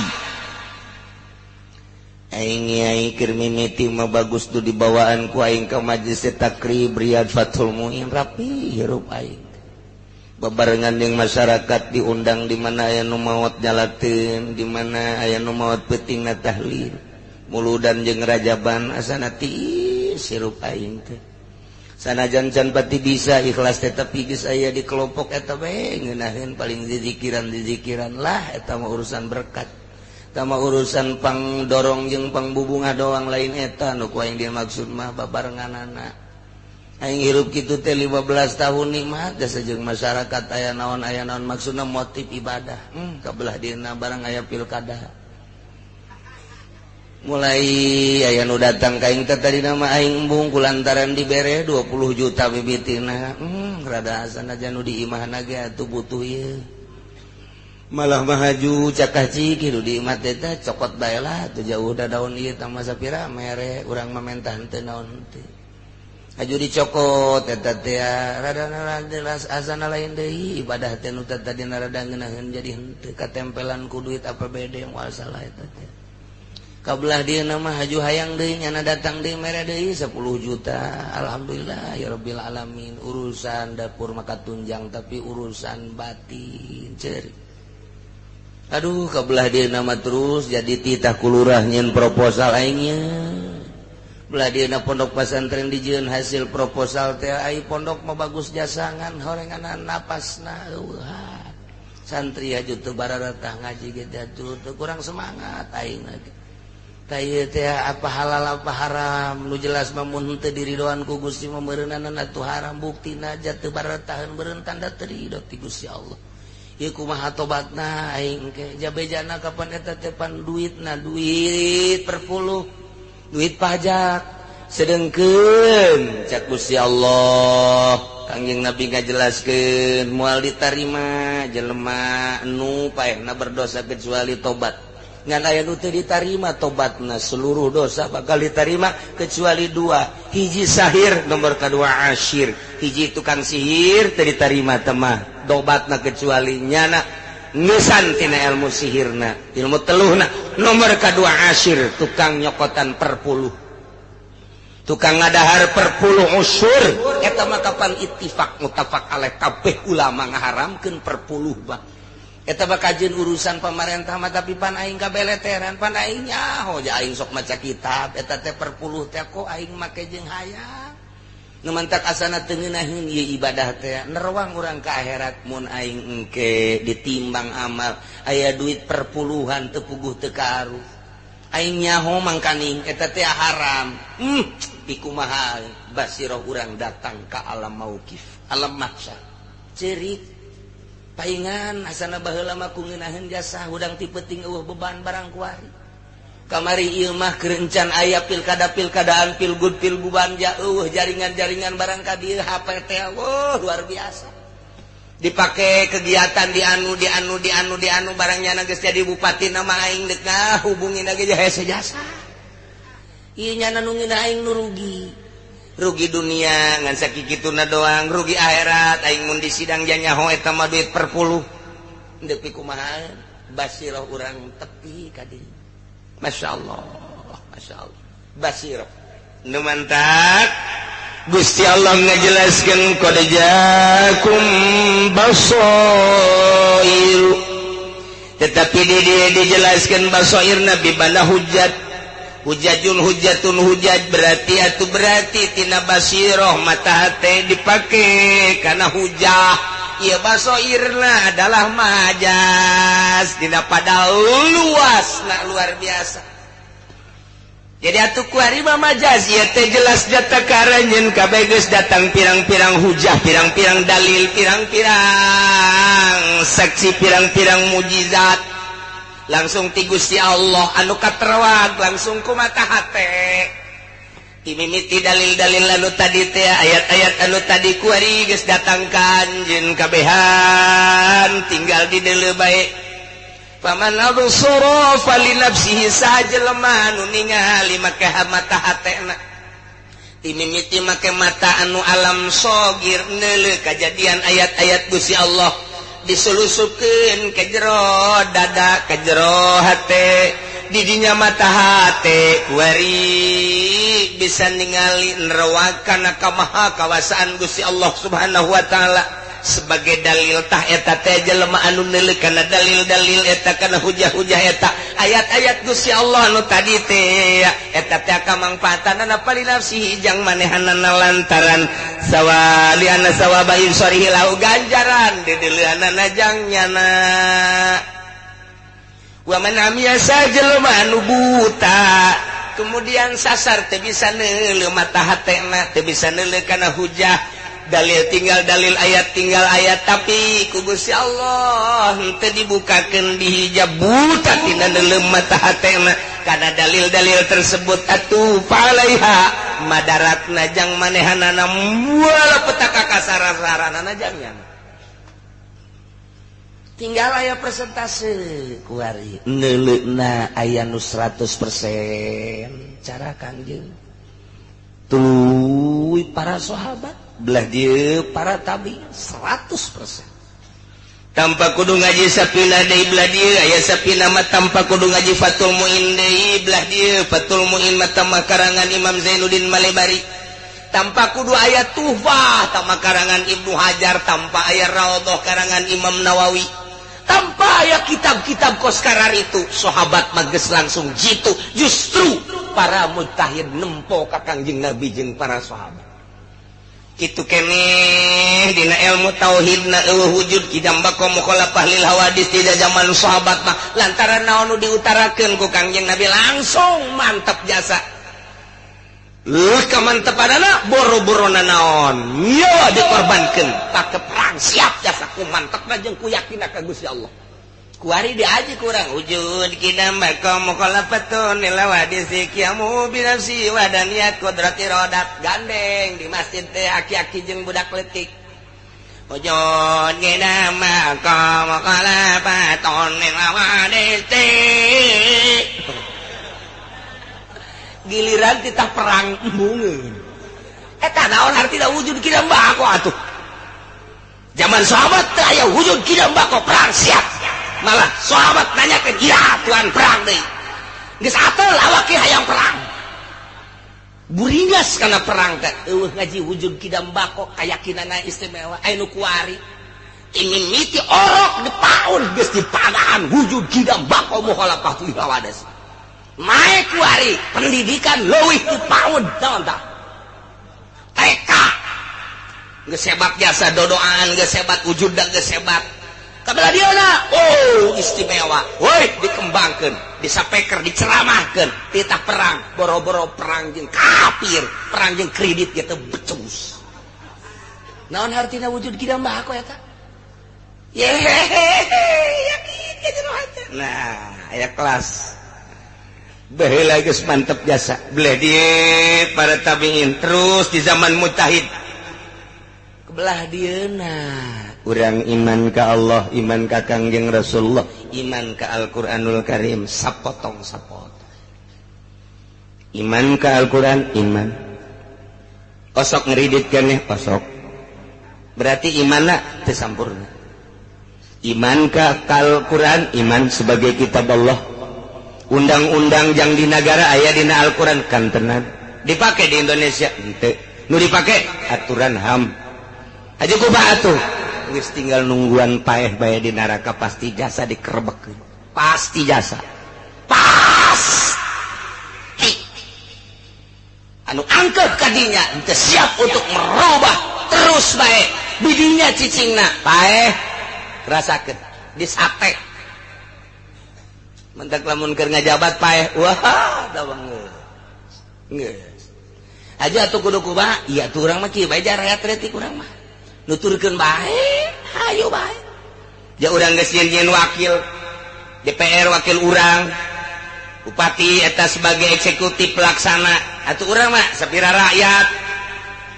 aing nyai keur mimiti mah bagus tuh dibawaan ku aing ka majelis takrib Riyad Fathul Muin rapi hirup aing babarengan jeung masyarakat diundang di mana aya nu maot nyalateun di mana aya nu maot peutingna tahlil muludan jeung rajaban asana tiis hirup aing teh sanajan can pati bisa ikhlas teh tapi geus aya di kelompok eta bae ngeunaheun paling dizikiran lah eta mah urusan berkat tama urusan pang dorong jeung pang bubungah doang lain eta nu ku aing dimaksud mah babarenganana aing hirup kitu teh 15 tahun nikmat da sajeng masyarakat aya naon maksudna motif ibadah kabelah dina barang aya pilkada mulai aya nu datang ka aing teh tadi nama aing embung kulantaran dibere 20 juta bibitina rada asana jan nu diimahna ge atuh butuh ieu malah mahaju cakah cik hidup di imah teh cokot bae lah teu jauh da daun ieu tah masa pira mere urang mamentah teu naon teh aju dicokot eta teh rada asana lain deui ibadah teh nu tadi rada ngeunaheun jadi henteu katempelan ku duit APBD moal salah eta teh kabelah dieuna mah haju hayang deui nyana datang deui mere deui 10 juta alhamdulillah ya rabbil alamin urusan dapur maka tunjang tapi urusan batin ceuri aduh kabelah dieuna mah terus jadi titah kulurah nyeun proposal aingnya belah dieuna pondok pesantren dijieun hasil proposal teh ai pondok mah bagus jasangan horenganan napasna santri aju teu bararatah ngaji ge teh kurang semangat aing lagi tah ieu teh apa halal apa haram nu jelas mah mun teu diridoan ku Gusti mah meureunana atuh haram buktina ja teu barataheun beureun tanda teu ridho ti Gusti Allah ieu kumaha tobatna aing ke jabejana kapan eta teh pan duitna duit perpuluh duit pajak sedengkeun cak Gusti Allah Kangjeng Nabi ngajelaskeun moal ditarima jelema nu paehna berdosa kecuali tobat ngan aya nu teu ditarima tobatna seluruh dosa bakal ditarima kecuali dua hiji sahir nomor kedua asyir hiji tukang sihir teu ditarima teh mah tobatna kecuali nyana ngesan tina ilmu sihirna ilmu teluhna nomor kedua asyir tukang nyokotan perpuluh tukang ngadahar perpuluh usur eta mah kapan ittifaq mutafaq alaih kabeh ulama ngaharamkeun perpuluh bah eta mah kajeun urusan pamarentah mah tapi pan aing kabeleteran pan aing nyaho ja aing sok maca kitab eta teh perpuluh teh kok aing make jeung hayang nu mantak asana teu ngeunaheun ieu ibadah teh neruang urang ka akhirat mun aing engke ditimbang amal aya duit perpuluhan teu puguh teu kaaruh aing nyaho mangkaning eta teh haram ikumaha basirah urang datang ka alam mauqif alam mahsyar ceurik paingan asana baheula mah ku ngeunaheun jasa hudang ti peuting eueuh beban barang kuari kamari ieu mah kerencan aya pilkada-pilkadaan pilgub pilgubanja eueuh jaringan-jaringan barang ka dieu HP teh luar biasa dipake kegiatan di anu barangnya geus jadi bupati nama aing deuk ngahubungin ge hese jasa ieu nya nu ngina aing nu rugi dunia ngan sakikituna doang rugi akhirat aing mun disidang nya nyaho eta mah duit perpuluh deuk kumaha basirah urang tepi ka dieu Masya Allah basirah nu mantak Gusti Allah ngajelaskeun qad jaakum basair tetapi dia dijelaskeun basair nabi bana hujat hujatun hujat berarti tina basirah mata hate dipake kana hujah ieu basairna adalah majas tina pada luasna luar biasa jadi atuh kuari mah majaz ieu teh jelas jata karanjeun kabeh geus datang pirang-pirang hujah pirang-pirang dalil pirang-pirang saksi pirang-pirang mujizat langsung ti Gusti Allah anu katerwag langsung ku mata hate timimiti dalil-dalil anu tadi teh ayat-ayat anu tadi kuari geus datang ka anjeun kabehan tinggal di deuleu bae paman absara falinafsihi sajelema nu ningali make mata hatena timimiti make mata anu alam sogir neuleuh kajadian ayat-ayat Gusti Allah diselusupkeun ke jero dada ke jero hate di dinya mata hate kuari bisa ningali nerewakan kamaha kawasaan Gusti Allah Subhanahu wa taala sebagai dalil tah eta teh jelema anu neuleuh kana dalil-dalil eta kana hujah-hujah eta ayat-ayat Gusti Allah anu tadi teh eta teh kamangpaatana pali nafsihi jang manehanana lantaran sawali anna sawaba insarihi lahu ganjaran di deuleuhanana jang nyana wa man amiya sajelema anu buta kemudian sasar teu bisa neuleuh mata hatena teu bisa neuleuh kana hujah dalil tinggal dalil ayat tinggal ayat tapi ku Gusti Allah teu dibukakeun dihijab buta tina neuleuh mata hatena kana dalil-dalil tersebut atuh falaiha madaratna jang manehanana wala petaka kasara-saranana jangan tinggal aya persentase kuari neuleuna aya nu 100% cara Kangjeng tuluy para sahabat belah dieu para tabi 100% tanpa kudu ngaji sapina deui belah dieu aya sapina mah tanpa kudu ngaji Fathul Muin deui belah dieu Fathul Muin mah tamah karangan Imam Zainuddin Malebari tanpa kudu aya Tuhfah tamah karangan Ibnu Hajar tanpa aya Raudhah karangan Imam Nawawi tanpa aya kitab-kitab koskarar itu sahabat mah geus langsung jitu justru para mujtahid nempo ka Kangjeng Nabi jeung para sahabat kitu keneh dina ilmu tauhidna eueuh wujud kidam bako mukhalafah lil hawadis tidak zaman sahabat mah lantaran naon nu diutarakeun ku Kangjeng Nabi langsung mantap jasa kamantepanana boro-borona naon nyawa dikorbankeun pake perang siap jasa ku mantepna jeung ku yakin ka Gusti Allah kuari diaji kurang wujud kidam bako mukhalafatun lil hawadis kiamu binafsi wa daniyat qudrati rodat gandeng di masjid teh aki-aki jeung budak leutik wujud kidam bako mukhalafatun lil hawadis giliran titah perang embungeun eta naon artina wujud kidam bako atuh zaman sahabat teh aya wujud kidam bako perang siap malah sahabat nanya ke dia Tuhan perang deui geus atel awak ge hayang perang buringas kana perang teh eueuh ngaji wujud kidam bako kayakinanna istimewa anu kuari imimiti orok di paun geus dipadaan wujud kidam bako mukhalafah lil hawadis mae kuari pendidikan leuwih di paun naon tah TK geus hebat jasa dodoan geus hebat wujudna geus hebat kabelah dieuna oh istimewa woi dikembangkeun disapeker diceramahkeun titah perang boro-boro perang jeung kafir perang jeung kredit ge teu becus naon hartina wujud kidam bako eta yakin gitu aja nah aya kelas baheula geus mantep jasa belah dieu para tabiin terus di zaman mujtahid kebelah dieuna urang iman ka Allah iman ka Kangjeng Rasulullah iman ka Al-Qur'anul Karim sapotong-sapotong iman ka Al-Qur'an iman osok ngeridit keneh osok berarti imanna teu sampurna iman ka Al-Qur'an iman sebagai kitab Allah undang-undang jang di negara aya dina Al-Qur'an kan tenan dipake di Indonesia henteu nu dipake aturan HAM aja kumaha atuh geus tinggal nungguan paeh bae di neraka pasti jasa dikerebekeun pasti jasa pasti anu angkep kadinya henteu siap untuk merubah terus bae bidinya cicingna paeh rasakeun disate mentak lamun keur ngajabat paeh wah da banget geus aja atuh kudu kumaha ieu atuh urang mah kieu bae rakyat retik urang mah nuturkeun bae hayu bae ja urang geus nyen wakil DPR wakil urang bupati eta sebagai eksekutif pelaksana atuh urang mah sapira rakyat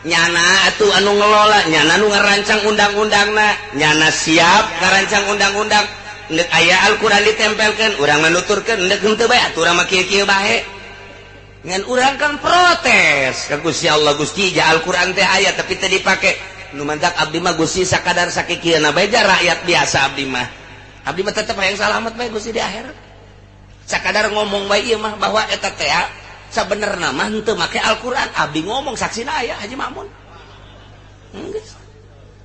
nyana atuh anu ngelola nyana anu ngarancang undang-undangna nyana siap ngarancang undang-undang neuk aya Al-Qur'an ditempelkeun urang mah nuturkeun neuk henteu bae atuh urang mah kieu-kieu bae ngan urang kan protes ka Gusti Allah Gusti ja Al-Qur'an teh aya tapi teu dipake nu mantak abdi mah Gusti sakadar sakikieuna bae rakyat biasa abdi mah tetep hayang salamet bae Gusti di akhirat sakadar ngomong bae ieu mah bahwa eta teh sabenerna mah henteu make Al-Qur'an abdi ngomong saksina aya Haji Mamun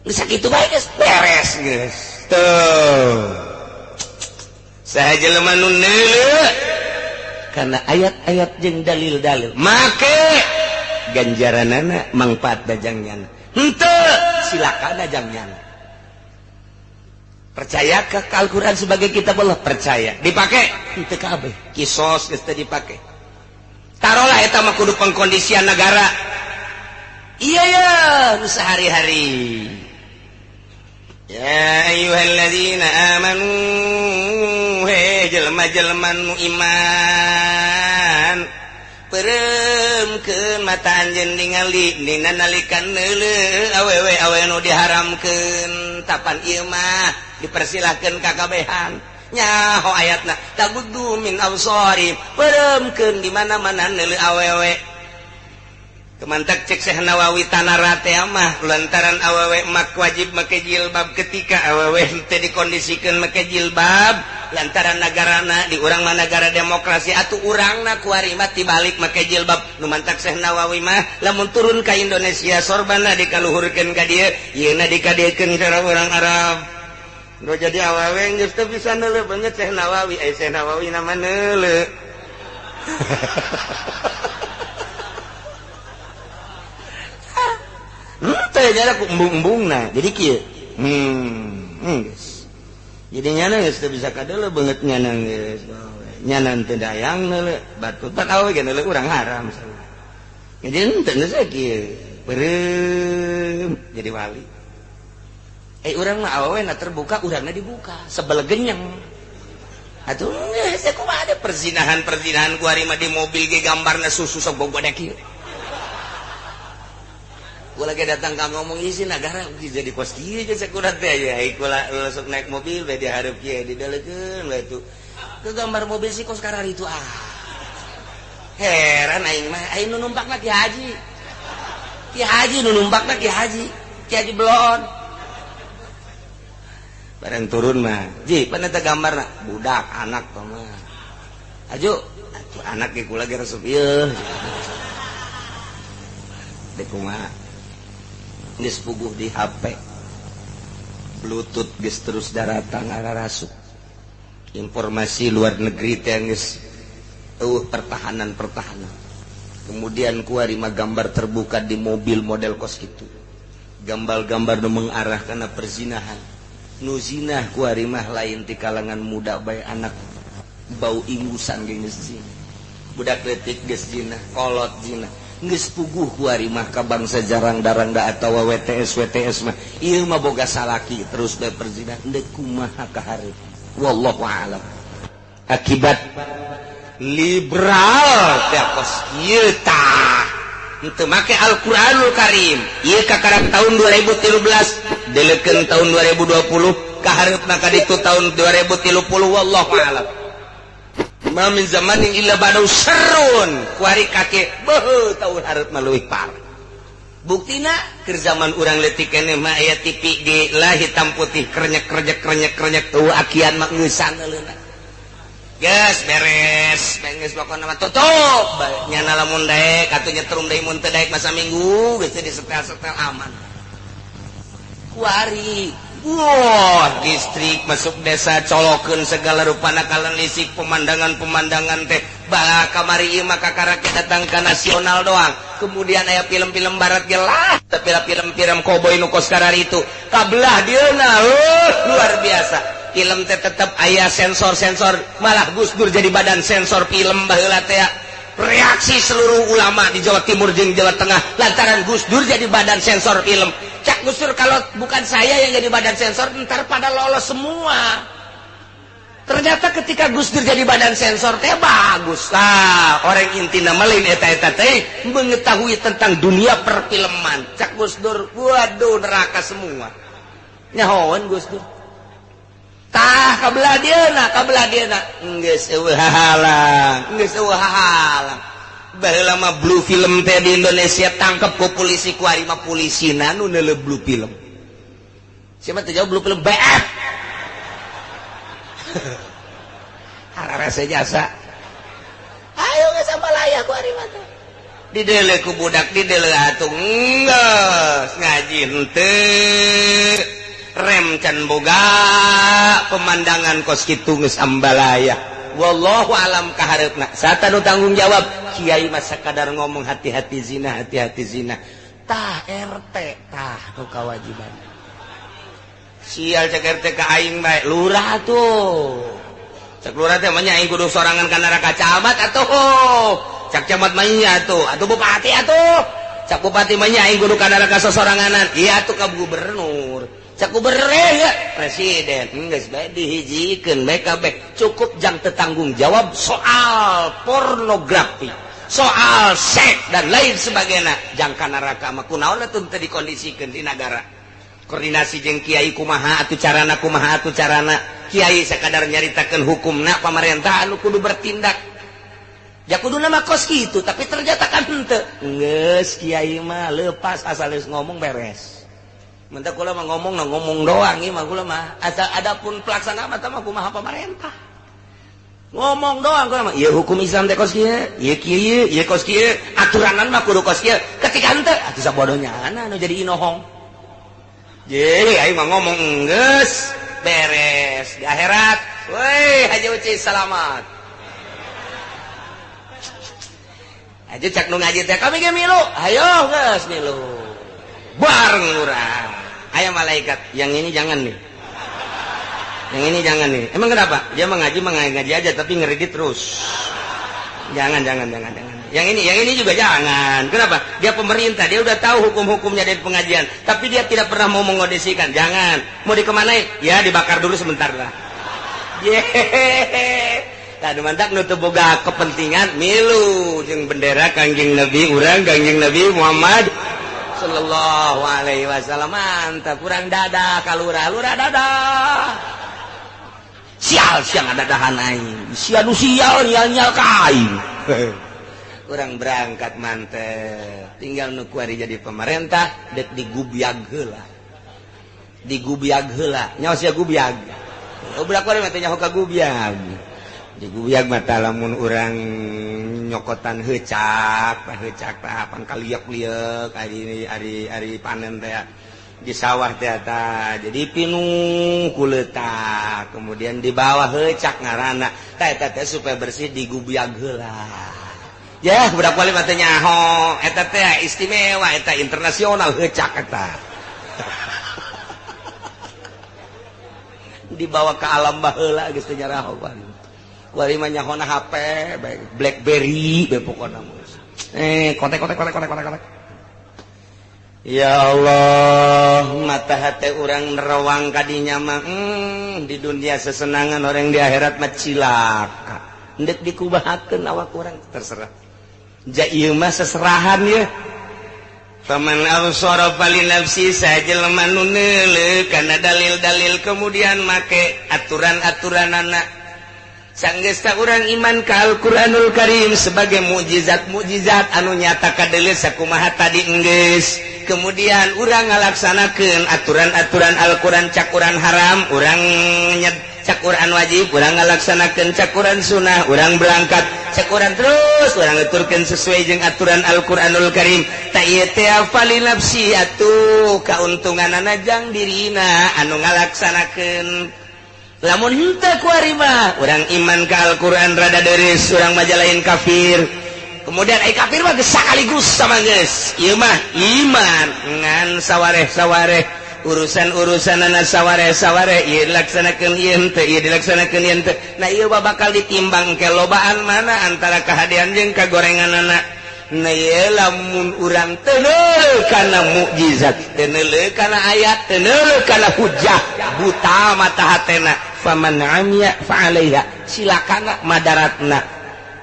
geus sakitu bae geus beres geus tuh saha jelema nu neuleuh kana ayat-ayat jeung dalil-dalil make ganjaranana mangpaat dajangnyana henteu silakan aja nyana percaya ke Al-Quran sebagai kitab Allah percaya dipake henteu kabeh kisos geus teu dipake taruhlah eta mah kudu pengkondisian negara. Iya ya, sehari-hari. Ya ayyuhalladzina amanu he jelema-jelema nu iman peremkeun mata anjeun ningali dina nalika neuleuh awewe nu diharamkeun tapan ieu mah dipersilahkeun kakabehan nyaho ayatna taguddu min absari peremkeun di mana-mana neuleuh awewe. Kemantak cek Syekh Nawawi tanara teh mah lantaran awewe mak wajib make jilbab ketika awewe teh dikondisikeun make jilbab lantaran nagarana di urang mah negara demokrasi atuh urangna kuari mah tibalik make jilbab. Nu mantak Syekh Nawawi mah lamun turun ka Indonesia sorbanna dikaluhurkeun ka dieu ieuna dikadeukeun cara urang Arab. Do jadi awewe geus teu bisa neuleuh banget Syekh Nawawi Syekh Nawawi na mah neuleuh. Jarak embung-embung nah jadi kieu geus jadi nyana geus teu bisa kadeuleuh beungeut nyana geus nyana teu dayang neuleuh batutan awewe ge neuleuh urang haram jadi teu geus kieu beureum jadi wali urang mah awewe na terbuka urangna dibuka sebel genyeng atuh geus kumaha ada perzinahan ku ari mah di mobil ge gambarna susu sok bogoda kieu. Kula lagi datang ka ngomong isi negara jadi kos kieu aja sakurat teh ya kula langsung naik mobil bae di hareup kieu didalekeun bae tu ke gambar mobil si kos karar itu heran aing mah aing nu numpakna Ki Haji nu numpakna Ki Haji Blon bareng turun mah ji pan eta gambarna budak anak teh mah aju atuh anak ge kula ge resep ieu dek kumaha geus puguh di HP Bluetooth geus terus daratang arasuk informasi luar negeri teh geus pertahanan kemudian kuari mah gambar terbuka di mobil model kos kitu gambar-gambar nu mengarah kana perzinahan nu zinah kuari mah lain ti kalangan muda bae anak bau ingusan ge geus zina budak leutik geus zina kolot zina geus puguh kuari mah ka bangsa jarang-darang da atawa WTS mah ieu mah boga salaki terus bae perzina deuk kumaha kaharep wallahu a'lam. Akibat liberal teh kos ieu tah teu make Al-Qur'anul Karim ieu kakarang tahun 2013 delekeun tahun 2020 kahareupna ka ditu tahun 2030 wallahu a'lam. Ma min zamanin illa ba'dahu syarrun kuari kake beuh tahun hareup mah leuwih parah buktina keur zaman urang leutik keneh mah aya TV di lah hitam putih krenyek tuh akian mah ngeusan euleuna geus beres beres pokona mah tutup nyana lamun daek atuh nyetrum deui mun teu daek masa minggu geus disetel-setel aman kuari. Wah, distrik masuk desa colokeun segala rupana kalian lisik pemandangan teh bala kamari ieu mah kakara datang ka nasional doang. Kemudian aya film-film barat ge lah, tapi film-film koboi nu kos karar itu kabelah dieuna luar biasa. Film teh tetep aya sensor malah Gus Dur jadi badan sensor film baheula teh. Reaksi seluruh ulama di Jawa Timur jeung Jawa Tengah lantaran Gus Dur jadi badan sensor film. Cak Gus Dur kalau bukan saya yang jadi badan sensor ntar pada lolos semua. Ternyata ketika Gus Dur jadi badan sensor teh bagus. Orang intina lain eta teh mengetahui tentang dunia perfilman. Cak Gus Dur waduh neraka semua. Nyahoan Gus Dur. Tah kabelah dieuna geus eueuh hahalang baheula mah blue film teh di Indonesia tangkep ku polisi kuari mah polisina nu neuleuh blue film siapa teh jauh blue film BF hararese jasa ayo geus sambalaya kuari mah teh dideuleuh ku budak dideuleuh atuh geus ngaji henteu rem can boga pemandangan kos kitu geus ambalaya wallahu alam kahareupna sata nu tanggung jawab kiai mah sakadar ngomong hati-hati zina tah RT tah nu kewajiban sial cek RT ka aing bae lurah tuh cek lurah teh mah nya aing kudu sorangan ka neraka camat atuh cak camat manya atuh bupati atuh cak bupati manya aing kudu kadara ka sosoranganan iya atuh ka gubernur cak gubernur ya presiden geus bae dihijikeun bae kabeh cukup jang tanggung jawab soal pornografi soal seks dan lain sebagainya jang ka neraka mah kunaon atuh teu dikondisikeun di negara koordinasi jeung kiai kumaha atuh carana kiai sakadar nyaritakeun hukumna pamarentah anu kudu bertindak ya kudu nama kos gitu tapi ternyata kan henteu geus kiai mah leupas asal geus ngomong beres mentak kula mah ngomong doang ieu mah kula mah asal adapun pelaksana mah tah kumaha pamarentah ngomong doang kula mah ieu hukum Islam teh kos kieu ieu kos kieu aturanan mah kudu kos kieu ketika henteu atuh sabodonya anu jadi inohong ye aing mah ngomong geus beres di akhirat woi Haji Uci selamat aja cak nu ngaji teh kami ge milu ayo geus milu bareng urang aya malaikat yang ini jangan nih emang kenapa dia mah ngaji aja tapi ngeredit terus jangan yang ini juga jangan kenapa dia pemerintah dia udah tahu hukum-hukumnya dari pengajian tapi dia tidak pernah mau mengodesikan jangan mau dikemanain ya dibakar dulu sebentar lah tadi mantak nutup boga kepentingan milu jeung bendera Kangjeng Nabi urang Kangjeng Nabi Muhammad sallallahu alaihi wasallam mantap urang dadah ka lurah dadah sial siang ada dahan aing sial nyal kain urang berangkat mantep tinggal nu kuari jadi pemerintah dek digubiag heula nyaos ya gubiag budak kuari mah teh nyaho ka gubiag digubiag mah tah lamun urang nyokotan heucak pan kaliek-liek ari panen teh di sawah teh eta jadi pinuh kuletak kemudian di bawah heucak ngaranna tah eta teh supaya bersih digubiag heula ya budak wali mah teh nyaho eta teh istimewa eta internasional heucak eta dibawa ke alam baheula geus teh nyaraho wali mah nyahona HP BlackBerry bae pokona kontek ya Allah mata hate urang nerawang kadinya mah di dunia sesenangan orang di akhirat mah cilaka ndek dikubahakeun awak urang terserah ja ieu mah seserahan ya faman absara fali nafsi sajelema nu neuleuh kana dalil-dalil kemudian make aturan-aturanana sanggeus ka urang iman ka Al-Qur'anul Karim sebagai mukjizat anu nyata kadeuleu sakumaha tadi enggeus kemudian urang ngalaksanakeun aturan-aturan Al-Qur'an cakuran haram urang cakuran wajib urang ngalaksanakeun cakuran sunnah urang berangkat cakuran terus urang ngaturkeun sesuai jeung aturan Al-Qur'anul Karim ta ieu teh fali nafsi atuh kauntunganana jang dirina anu ngalaksanakeun lamun henteu kuari mah urang iman ka Al-Qur'an rada deres urang mah lain kafir kemudian ai kafir mah geus sakaligus sama geus ieu mah iman ngan sawareh-sawareh urusan-urusanana sawareh-sawareh ieu dilaksanakeun ieu dilaksanakeun ieu nah ieu bakal ditimbang ke lobaan mana antara kahadian jeung kagorenganana nah ieu lamun urang teu neuleuh kana mukjizat teu neuleuh kana ayat teu neuleuh kana hujjah buta mata hatena faman amiya fa'alaiha silakan madaratna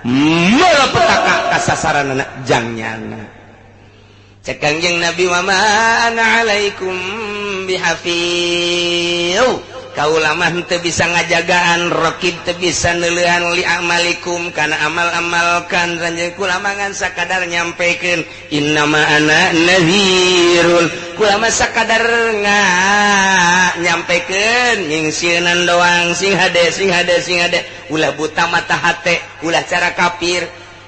melepetaka kasasaranana jangnyana cek Kangjeng Nabi wa ma ana alaikum bihafiz kaula mah teu bisa ngajagaan raqib teu bisa neuleuhan li amalikum kana amal-amalkan ranjeun kula mangan sakadar nyampekeun innama ana nadhirun kula mah sakadar nyampekeun nyingsieunan doang sing hade ulah buta mata hate ulah cara kafir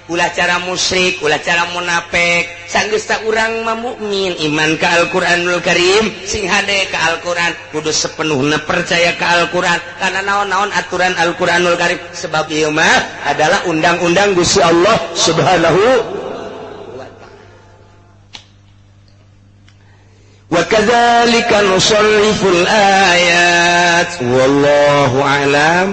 ulah cara musyrik, ulah cara munafik. Sanggeus ta urang mah mukmin, iman ka Al-Qur'anul Karim, sing hade ka Al-Qur'an, kudu sepenuhna percaya ka Al-Qur'an. Karena naon-naon aturan Al-Qur'anul Karim, sebab ieu mah adalah undang-undang Gusti Allah Subhanahu wa ta'ala. Wa kadzalika nusarriful ayat wallahu a'lam.